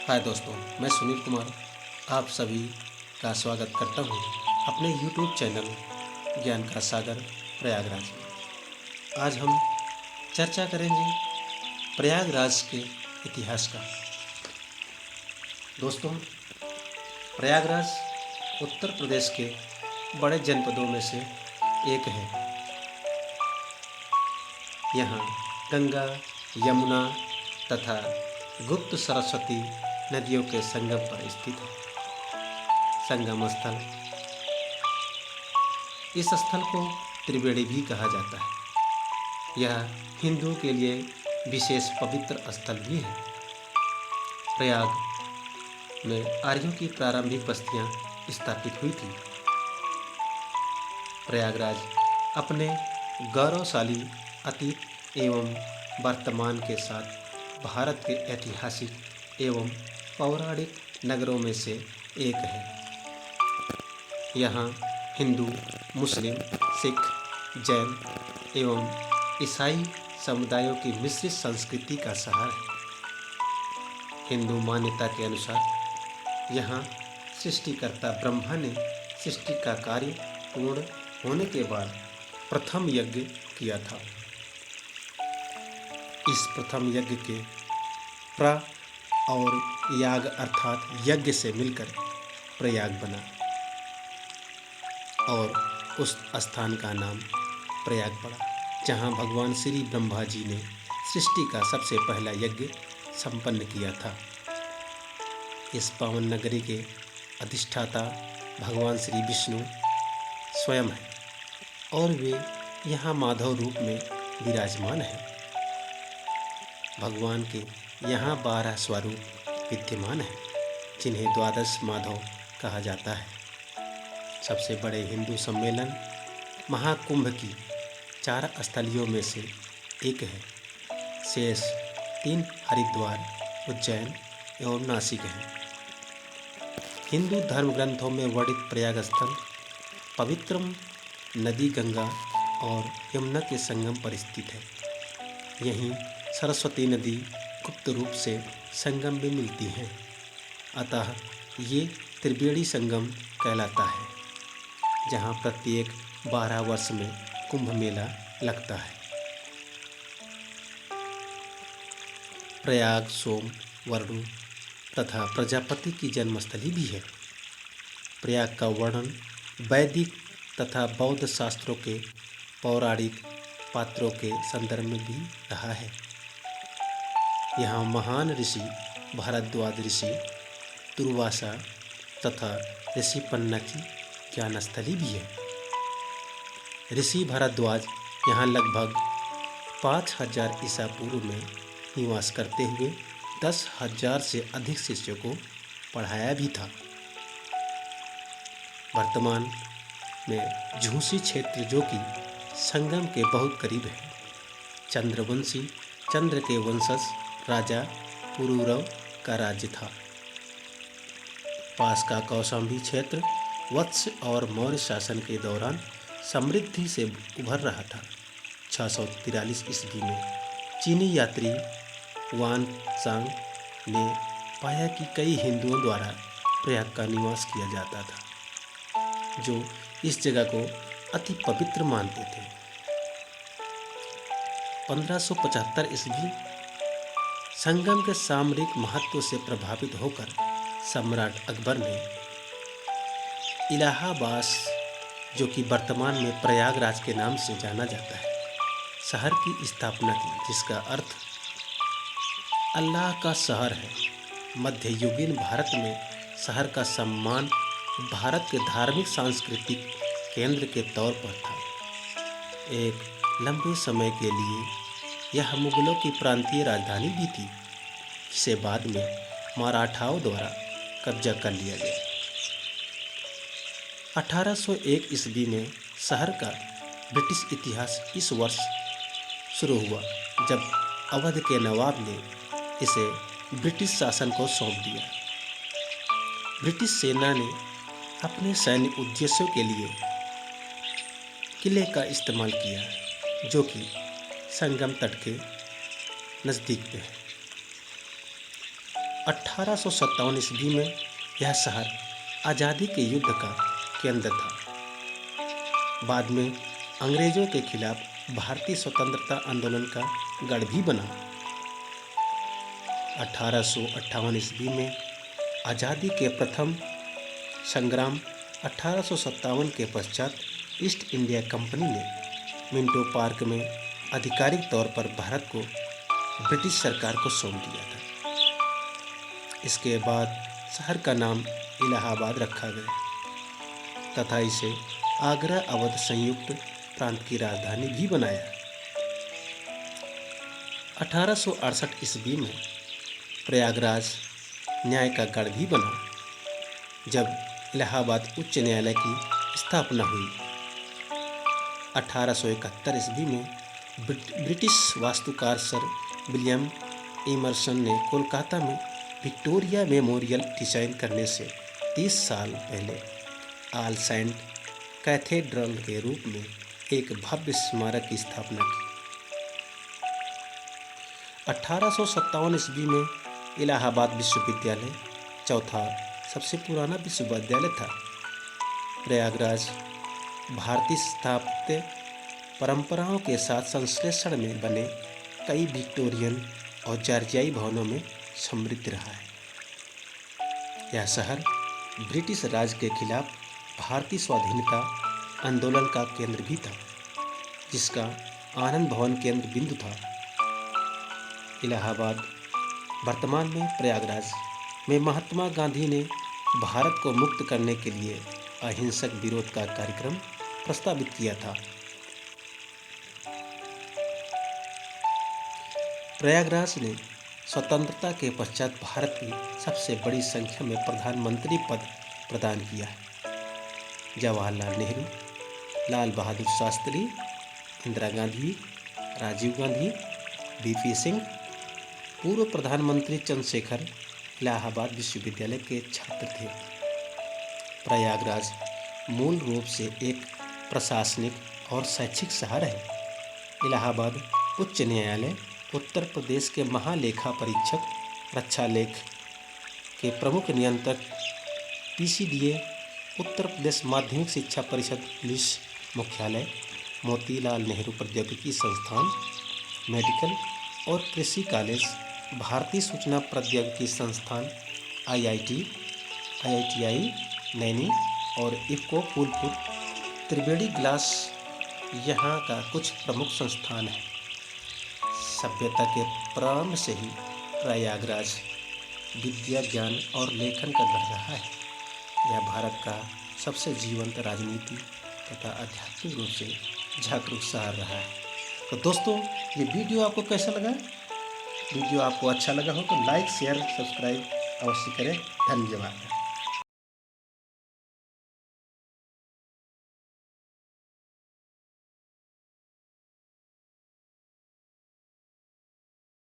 हाय दोस्तों, मैं सुनील कुमार आप सभी का स्वागत करता हूँ अपने YouTube चैनल ज्ञान का सागर प्रयागराज में। आज हम चर्चा करेंगे प्रयागराज के इतिहास का। दोस्तों, प्रयागराज उत्तर प्रदेश के बड़े जनपदों में से एक है। यहाँ गंगा, यमुना तथा गुप्त सरस्वती नदियों के संगम पर स्थित है। संगम स्थल, इस स्थल को त्रिवेणी भी कहा जाता है। यह हिंदुओं के लिए विशेष पवित्र स्थल भी है। प्रयाग में आर्यों की प्रारंभिक बस्तियां स्थापित हुई थी। प्रयागराज अपने गौरवशाली अतीत एवं वर्तमान के साथ भारत के ऐतिहासिक एवं पौराणिक नगरों में से एक है। यहाँ हिंदू, मुस्लिम, सिख, जैन एवं ईसाई समुदायों की मिश्रित संस्कृति का शहर है। हिंदू मान्यता के अनुसार यहाँ सृष्टिकर्ता ब्रह्मा ने सृष्टि का कार्य पूर्ण होने के बाद प्रथम यज्ञ किया था। इस प्रथम यज्ञ के प्र और याग अर्थात यज्ञ से मिलकर प्रयाग बना और उस स्थान का नाम प्रयाग पड़ा, जहाँ भगवान श्री ब्रह्मा जी ने सृष्टि का सबसे पहला यज्ञ संपन्न किया था। इस पावन नगरी के अधिष्ठाता भगवान श्री विष्णु स्वयं हैं और वे यहाँ माधव रूप में विराजमान हैं। भगवान के यहाँ 12 स्वरूप विद्यमान हैं, जिन्हें द्वादश माधव कहा जाता है। सबसे बड़े हिंदू सम्मेलन महाकुंभ की 4 स्थलियों में से एक है। शेष 3 हरिद्वार, उज्जैन एवं नासिक हैं। हिंदू धर्म ग्रंथों में वर्णित प्रयाग स्थल पवित्र नदी गंगा और यमुना के संगम पर स्थित है। यहीं सरस्वती नदी गुप्त रूप से संगम में मिलती हैं, अतः ये त्रिवेणी संगम कहलाता है, जहाँ प्रत्येक 12 वर्ष में कुंभ मेला लगता है। प्रयाग सोम, वरुण तथा प्रजापति की जन्मस्थली भी है। प्रयाग का वर्णन वैदिक तथा बौद्ध शास्त्रों के पौराणिक पात्रों के संदर्भ में भी रहा है। यहाँ महान ऋषि भारद्वाज ऋषि, दुर्वासा तथा ऋषि पन्ना की ज्ञानस्थली भी है। ऋषि भारद्वाज यहाँ लगभग 5000 ईसा पूर्व में निवास करते हुए 10,000 से अधिक शिष्यों को पढ़ाया भी था। वर्तमान में झूसी क्षेत्र, जो कि संगम के बहुत करीब है, चंद्रवंशी चंद्र के वंशज राजा पुरूरव का राज्य था। पास का कौशाम्बी क्षेत्र वत्स और मौर्य शासन के दौरान समृद्धि से उभर रहा था। 643 ईस्वी में चीनी यात्री वान त्सांग ने पाया कि कई हिंदुओं द्वारा प्रयाग का निवास किया जाता था, जो इस जगह को अति पवित्र मानते थे। 1575 ईस्वी संगम के सामरिक महत्व से प्रभावित होकर सम्राट अकबर ने इलाहाबाद, जो कि वर्तमान में प्रयागराज के नाम से जाना जाता है, शहर की स्थापना की, जिसका अर्थ अल्लाह का शहर है। मध्ययुगीन भारत में शहर का सम्मान भारत के धार्मिक सांस्कृतिक केंद्र के तौर पर था। एक लंबे समय के लिए यह मुगलों की प्रांतीय राजधानी भी थी, जिसे बाद में मराठाओं द्वारा कब्जा कर लिया गया। 1801 ईस्वी में शहर का ब्रिटिश इतिहास इस वर्ष शुरू हुआ, जब अवध के नवाब ने इसे ब्रिटिश शासन को सौंप दिया। ब्रिटिश सेना ने अपने सैन्य उद्देश्यों के लिए किले का इस्तेमाल किया, जो कि संगम तट के नज़दीक पे है। 1857 ईस्वी में यह शहर आज़ादी के युद्ध का केंद्र था। बाद में अंग्रेजों के खिलाफ भारतीय स्वतंत्रता आंदोलन का गढ़ भी बना। 1858 ईस्वी में आज़ादी के प्रथम संग्राम 1857 के पश्चात ईस्ट इंडिया कंपनी ने मिंटो पार्क में आधिकारिक तौर पर भारत को ब्रिटिश सरकार को सौंप दिया था। इसके बाद शहर का नाम इलाहाबाद रखा गया तथा इसे आगरा अवध संयुक्त प्रांत की राजधानी भी बनाया। 1868 ईस्वी में प्रयागराज न्याय का गढ़ भी बना। जब इलाहाबाद उच्च न्यायालय की स्थापना हुई। 1871 ईस्वी में ब्रिटिश वास्तुकार सर विलियम एमर्सन ने कोलकाता में विक्टोरिया मेमोरियल डिजाइन करने से 30 साल पहले ऑल सेंट कैथेड्रल के रूप में एक भव्य स्मारक की स्थापना की। 1857 ईस्वी में इलाहाबाद विश्वविद्यालय चौथा सबसे पुराना विश्वविद्यालय था। प्रयागराज भारतीय स्थापत्य परंपराओं के साथ संश्लेषण में बने कई विक्टोरियन और जॉर्जियाई भवनों में समृद्ध रहा है। यह शहर ब्रिटिश राज के खिलाफ भारतीय स्वाधीनता आंदोलन का केंद्र भी था, जिसका आनंद भवन केंद्र बिंदु था। इलाहाबाद वर्तमान में प्रयागराज में महात्मा गांधी ने भारत को मुक्त करने के लिए अहिंसक विरोध का कार्यक्रम प्रस्तावित किया था। प्रयागराज ने स्वतंत्रता के पश्चात भारत की सबसे बड़ी संख्या में प्रधानमंत्री पद प्रदान किया है। जवाहरलाल नेहरू, लाल बहादुर शास्त्री, इंदिरा गांधी, राजीव गांधी, वीपी सिंह, पूर्व प्रधानमंत्री चंद्रशेखर इलाहाबाद विश्वविद्यालय के छात्र थे। प्रयागराज मूल रूप से एक प्रशासनिक और शैक्षिक शहर है। इलाहाबाद उच्च न्यायालय, उत्तर प्रदेश के महालेखा परीक्षक, रक्षा लेख के प्रमुख नियंत्रक, पीसीडीए, उत्तर प्रदेश माध्यमिक शिक्षा परिषद, पुलिस मुख्यालय, मोतीलाल नेहरू प्रौद्योगिकी संस्थान, मेडिकल और कृषि कॉलेज, भारतीय सूचना प्रौद्योगिकी संस्थान, IITI नैनी और इफ़को फूलपुर, त्रिवेणी ग्लास यहाँ का कुछ प्रमुख संस्थान हैं। सभ्यता के प्रारंभ से ही प्रयागराज विद्या, ज्ञान और लेखन का गढ़ रहा है। यह भारत का सबसे जीवंत राजनीति तथा आध्यात्मिक रूप से जागरूक शहर रहा है। तो दोस्तों, ये वीडियो आपको कैसा लगा? वीडियो आपको अच्छा लगा हो तो लाइक, शेयर, सब्सक्राइब अवश्य करें। धन्यवाद।